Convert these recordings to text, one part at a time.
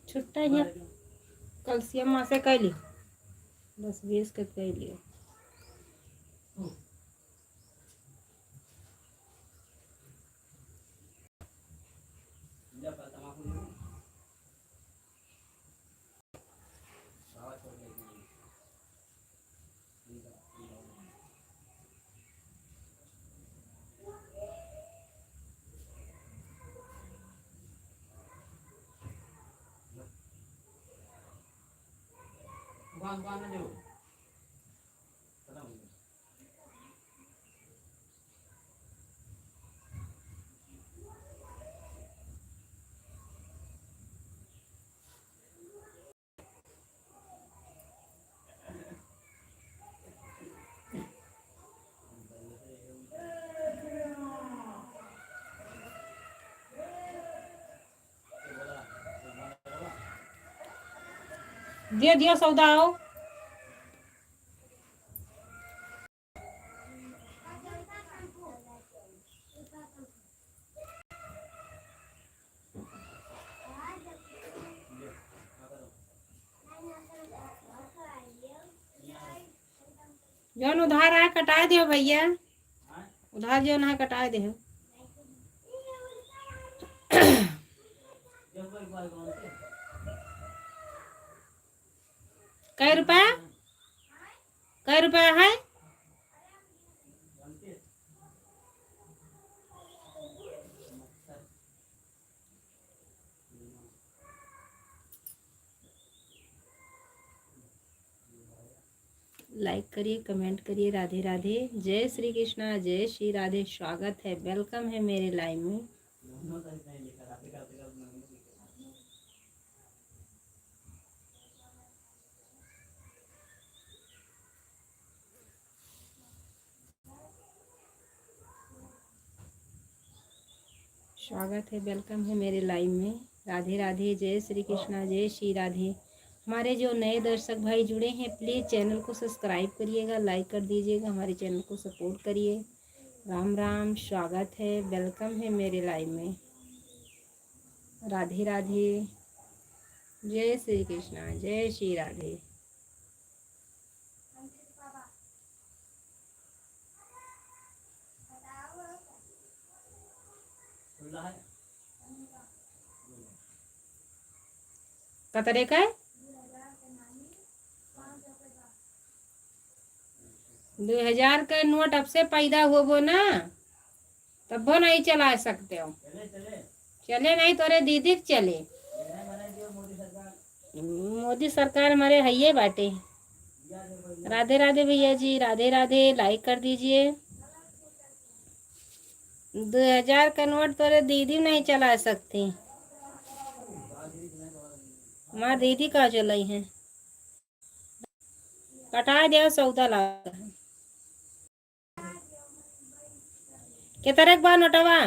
छुट्टा ही कैल्शियम माँ से कैली 10-20 के कैली। दिया दिया सौदा आओ। जौन उधार है कटा दियो भैया, उधार जौन है कटा दियो। कै रुपया है? लाइक करिए, कमेंट करिए। राधे राधे, जय श्री कृष्णा, जय श्री राधे। स्वागत है, वेलकम है मेरे लाइव में। स्वागत है, वेलकम है मेरे लाइव में। राधे राधे, जय श्री कृष्णा, जय श्री राधे। हमारे जो नए दर्शक भाई जुड़े हैं, प्लीज़ चैनल को सब्सक्राइब करिएगा, लाइक कर दीजिएगा, हमारे चैनल को सपोर्ट करिए। राम राम, स्वागत है, वेलकम है मेरे लाइव में। राधे राधे, जय श्री कृष्णा, जय श्री राधे। कतरे का 2000 का नोट अब से पैदा हो ना, तब वो नहीं चला सकते हो। चले नहीं तोरे दीदी चले। मोदी सरकार हमारे है बाटे। राधे राधे भैया जी, राधे राधे। लाइक कर दीजिए। 2000 का नोट तोरे दीदी नहीं चला सकती। हमारी दीदी का चलाई है, कटा दिया सौदा ला के तरह बार नोटवा।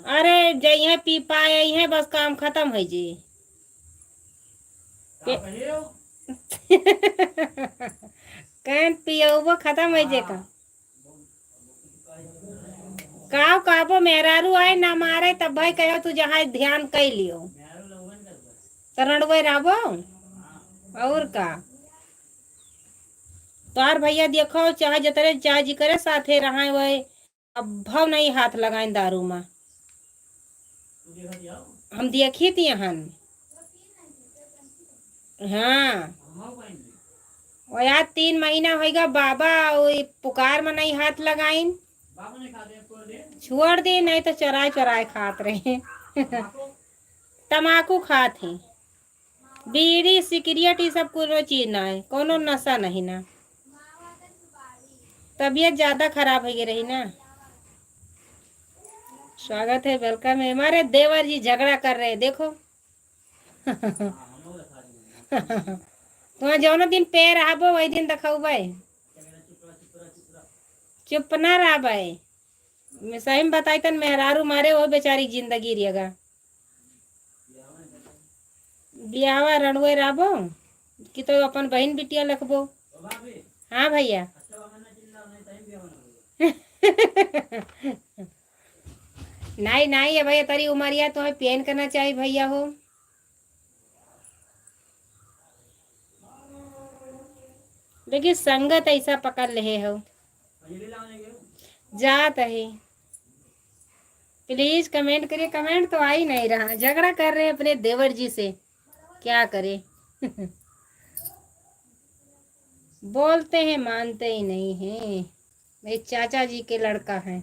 अरे जइहे पी पाए है, बस काम खत्म है जी। कैन पियो खत्म है जे का काबो मेहरारू आए ना मारे तब भाई कहो तू जहाँ ध्यान कई लियो तरणवे राबो और का। तार भैया देखो चाहे जतरे चाहे जी करे साथे रहा वही अब भाव नहीं हाथ लगाए दारू में। हम देखी थी यहाँ। हाँ वो यार 3 महीना होगा बाबा पुकार में नहीं हाथ लगाइन, छोड़ दी नहीं तो चराए चराए खात रहे। तम्बाकू खात है, बीड़ी सिगरेट ये सब कोनो चीज ना है, कोनो नशा नहीं ना। तबीयत ज्यादा खराब हो रही ना। स्वागत है, वेलकम है। हमारे देवर जी झगड़ा कर रहे देखो। तुम्हारा जौनो दिन पैर आबो वही दिन दिखाऊ भाई, चुप ना रहा भाई। मैं सही में बताई तन मेहरारू मारे वो बेचारी जिंदगी रहेगा। बियावा रणवे राबो कि तो अपन बहन बिटिया लखबो। हाँ भैया। नहीं नहीं है भैया, तेरी उमरिया तो हमें पेन करना चाहिए भैया हो। लेकिन संगत ऐसा पकड़ ले हो जात है। प्लीज कमेंट करिए। कमेंट तो आ ही नहीं रहा, झगड़ा कर रहे हैं अपने देवर जी से, क्या करे। बोलते हैं मानते ही नहीं हैं। मेरे चाचा जी के लड़का है।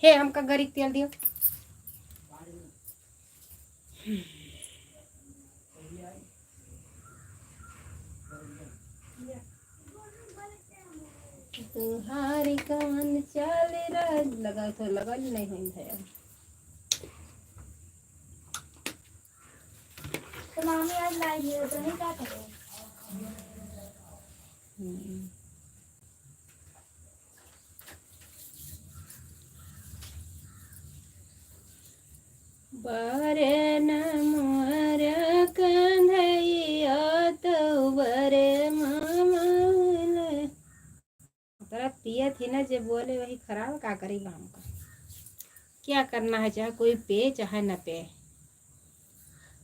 हे हमका गरीब तेल दियो। तुम्हारी कौन चाल राज लगा तो लगा नहीं हुई है। तो मामी आज लाइव है तो नहीं क्या करें। बारे न मोर कंधैया तो बरे मामल तोरा पिया थी ना, जो बोले वही खराब का करी बाम का। क्या करना है, चाहे कोई पे चाहे न पे,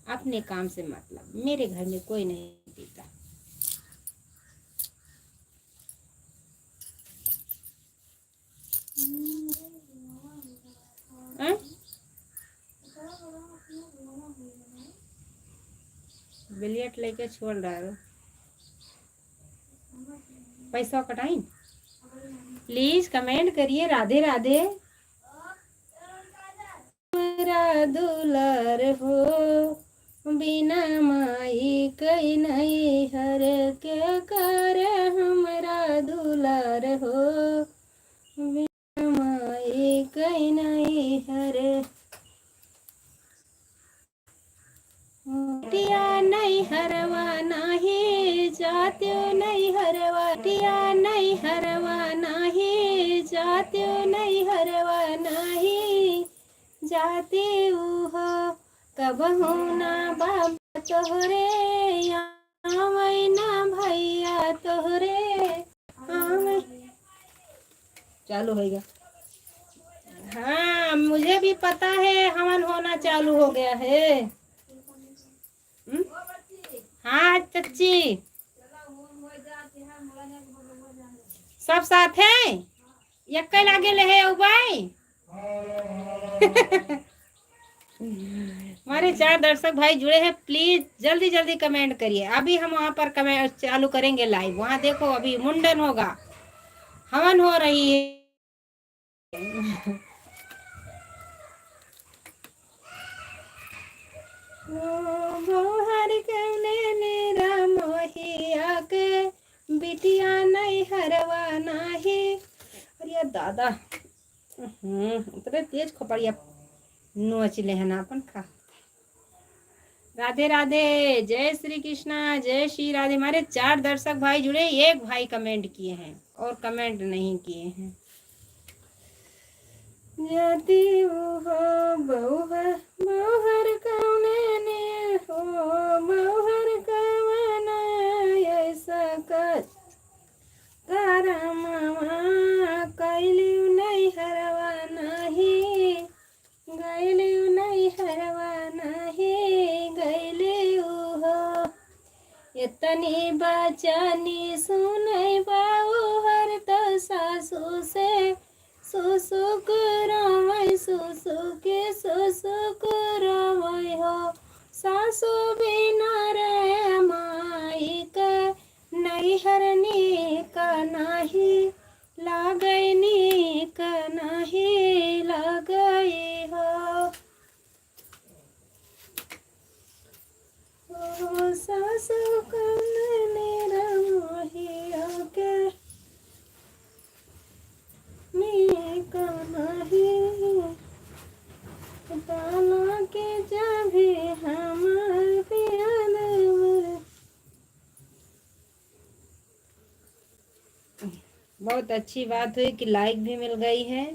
अपने काम से मतलब। मेरे घर में कोई नहीं पीता। बिलियट लेके छोड़ रहा है। पैसा कटाई। प्लीज कमेंट करिए राधे राधे। मेरा दुलार हो बिना माई कई नहीं हर क्या कर, हमारा दुलार हो बिना माई कई नहीं हर। टिया नहीं हरवा नाही जात्यो नहीं हरवा, टिया नहीं हरवा नाही जात्यो नहीं हरवा नाही जाते हो। कब हो ना बाबा तोहरे आवे ना भैया तोहरे आवे। चालू होगा। हाँ मुझे भी पता है, हवन होना चालू हो गया है। हाँ चच्ची सब साथ है, एक लागे ले है भाई। हमारे 4 दर्शक भाई जुड़े हैं, प्लीज जल्दी जल्दी कमेंट करिए। अभी हम वहाँ पर कमेंट चालू करेंगे लाइव। वहाँ देखो अभी मुंडन होगा, हवन हो रही है। बिटिया नहीं हरवा नहीं। अरे दादा उतरे तेज खोपड़िया नोच ले है ना अपन खा। राधे राधे, जय श्री कृष्णा, जय श्री राधे। हमारे 4 दर्शक भाई जुड़े, एक भाई कमेंट किए हैं और कमेंट नहीं किए हैं। यदि हो बहुहर बहुहर कौने ने हो बहुहर कवना ऐसा कर मामा कैलियो नहीं हरवा नहीं गैलियो नहीं हरवा नहीं गैलियो हो। इतनी बचनी सुनै बाऊ हर तो सासू से सुसु करवै सुसु के सुसु करवै हो। सासु बिना रे माई का नहीं हरनी का नहीं लागैनी का नहीं लागै हो। ओ सासु कौने रमहिया के का नहीं ताना के जब भी हमारे प्यार में। बहुत अच्छी बात हुई कि लाइक भी मिल गई है।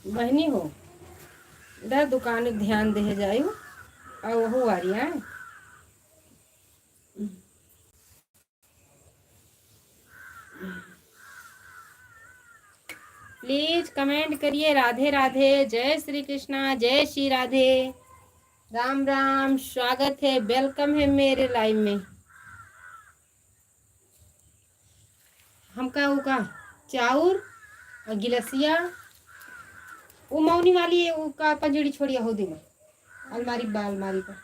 बहनी हो इधर दुकान ध्यान दे जायु और वो आ रही है। प्लीज कमेंट करिए। राधे राधे, जय श्री कृष्णा, जय श्री राधे, राम राम। स्वागत है, वेलकम है मेरे लाइव में। हमका उका चाउर और गिलसिया वो मौनी वाली है, वो का पंजड़ी छोड़िया हो देना अलमारी बा अलमारी पर।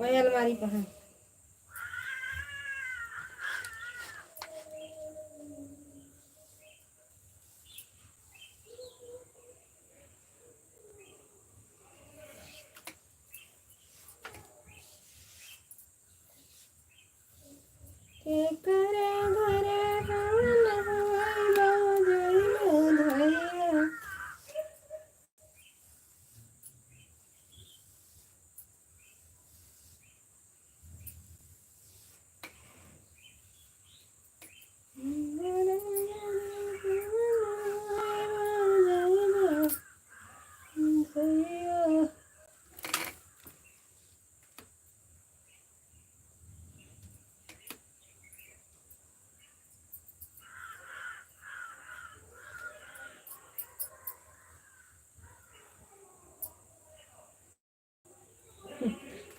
वही अलमारी पर है। के करे घरे रावण होई बाजई धैया।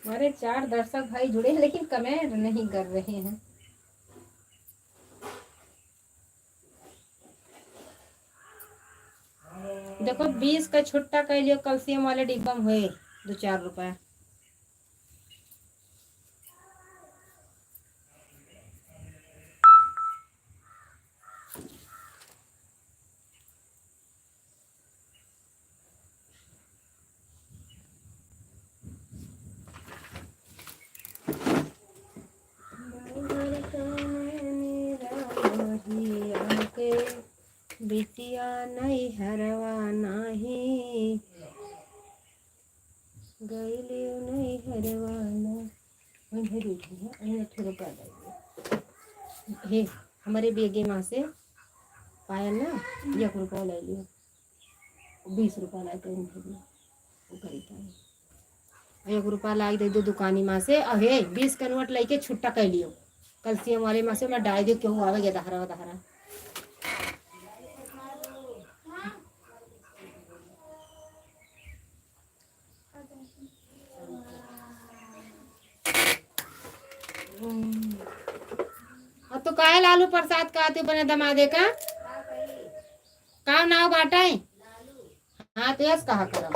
हमारे 4 दर्शक भाई जुड़े हैं लेकिन कमेंट नहीं कर रहे हैं। देखो 20 का छुट्टा कह लियो, कैल्शियम वाले डिब्बा में हुए 2-4 रुपए। बिटिया नहीं हरवा नाही गईलियो नहीं हरवाना रुपया हे हमारे बेगे माँ से पायल ना 1 रुपया ले लियो, 20 रुपया ला के वो खरीदा 1 रुपया ला दे दो दुकानी माँ से। अहे 20 का नोट लेके छुट्टा कर लियो कैल्शियम वाले माँ से। मैं डाल दियो क्यों आवेगा दहरा दहरा। और तो काहे लालू प्रसाद का आते बने दमादे का नाव बाटा है। हाँ तो यस कहा करो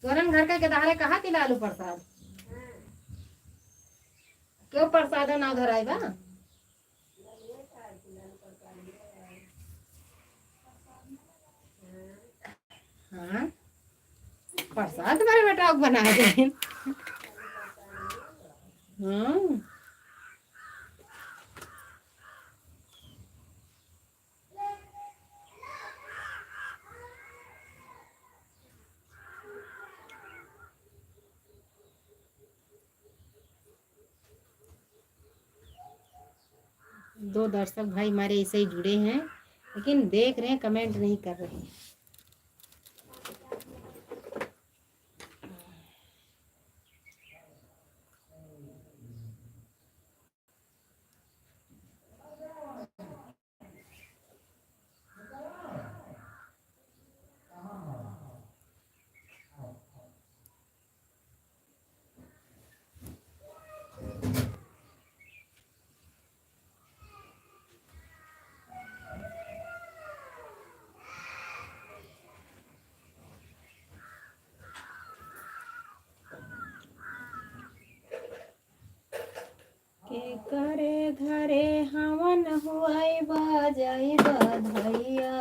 तोरन घर का गदारे कहा थी लालू प्रसाद क्यों प्रसाद नाव धराए बा। हाँ प्रसाद तुम्हारे बेटा बना दे। हाँ 2 दर्शक भाई हमारे ऐसे ही जुड़े हैं लेकिन देख रहे हैं कमेंट नहीं कर रहे हैं। के करे घरे हवन हुआई बाजाई बधैया।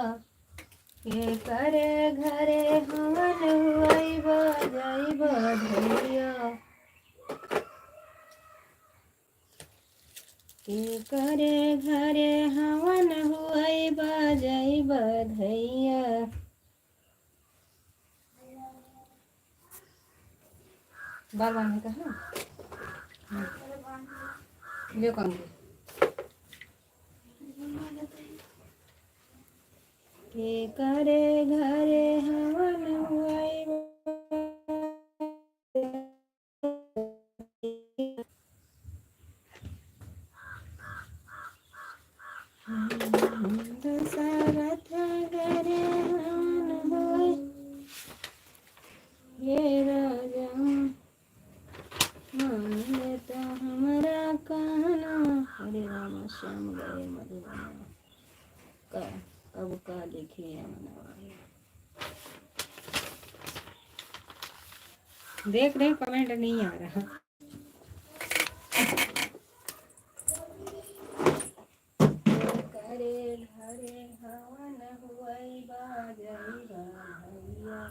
के करे घरे हवन हुआई बाजाई बधैया। के करे घरे हवन हुआई बाजाई बधैया। बाल बांधने का है लियो काम के करे घरे हवन हुआई कब का लिखे मनवा। देख रहे कमेंट नहीं आ रहा। करे घरे हवन हुई बाजई भैया।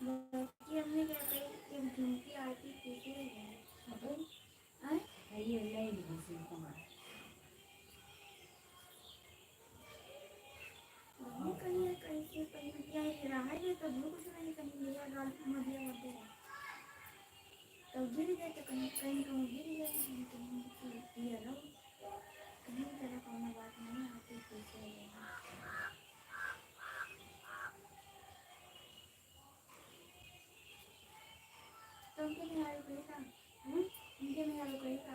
बाकी हमने क्या कही एक झुमकी आरती पीछे ही है। ये ले लीजिए कुमार। कहीं कहीं से कहीं क्या रहा है तो कुछ नहीं कहीं मेरा गाल मदिया होते हैं तो गिर गए तो कहीं कहीं तो गिर गए कहीं ये रहो कहीं तरह कोई बात नहीं आती पीछे तुमके में आए कोई था उनके में आए कोई था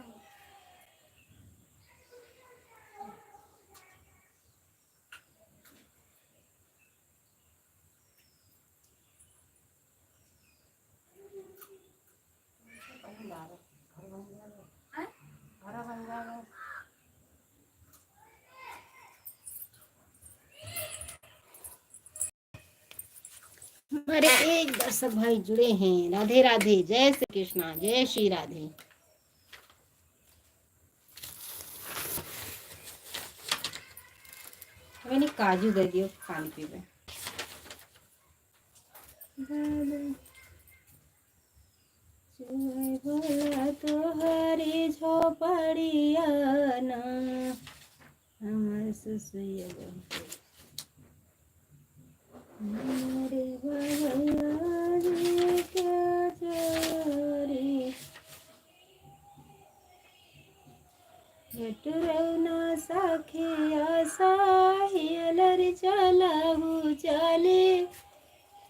हमारे एक दर्शक भाई जुड़े हैं। राधे राधे, जय श्री कृष्णा, जय श्री राधे। मैंने काजू दे दियो पानी पीवे। तो हरी झोपड़िया ना हमर सुसुया मेरे बगला जी क्या चोरी हेटरौना साखिया साहिलर चलाहु चले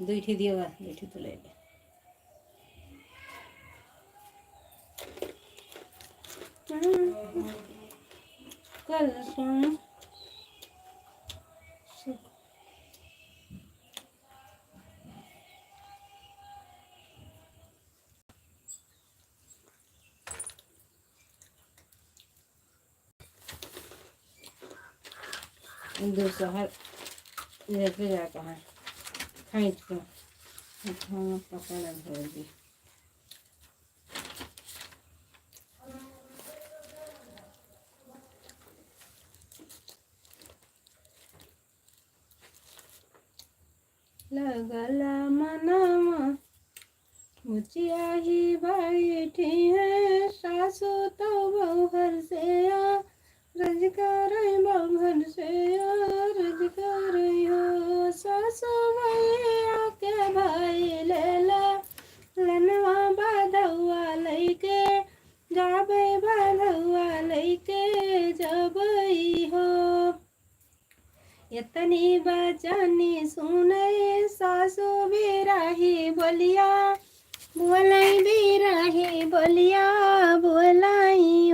दुईठी दियो दुईठी तो ले ले कल सुन दूसरा हर इधर पे जाता है खींच को पकड़ धो दी लगला मनामा मुचिया ही बैठी है सासू तो बहुर से रज कर बहुर से रज कर हो सासू भैया के भाई लेला लनवा बाधुआ लैके जाबे बाधुआ लैके जबई हो इतनी बचनी सुने सासू बिराही बोलिया बोलाई बिराही बोलिया बोलाई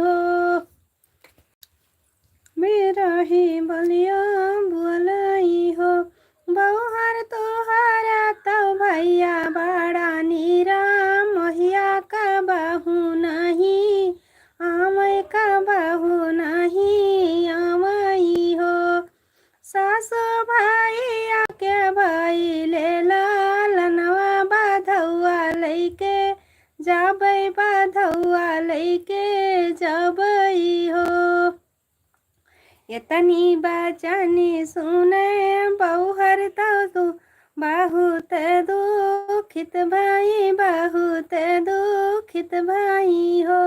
जबई हो। यतनी बचनी सुने बहुहर तू बहुत दुखित भाई, बहुत दुखित भाई हो।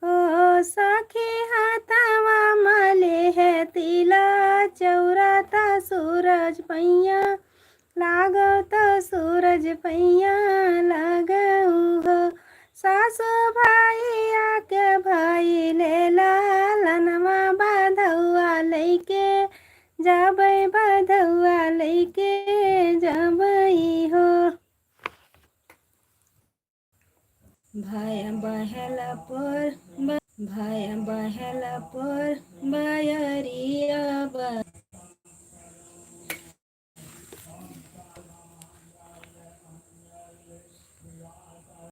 ओ सखी हाथवा मले है तिला चौराता सूरज पैया लागत सूरज पैया लागऊ हो। सासु भाई आके भाई ले लालनवा बाधौआ लैके जबै, बाधौआ लैके जबै हो। भाया बहला पर, भाया बहला पर बयरिया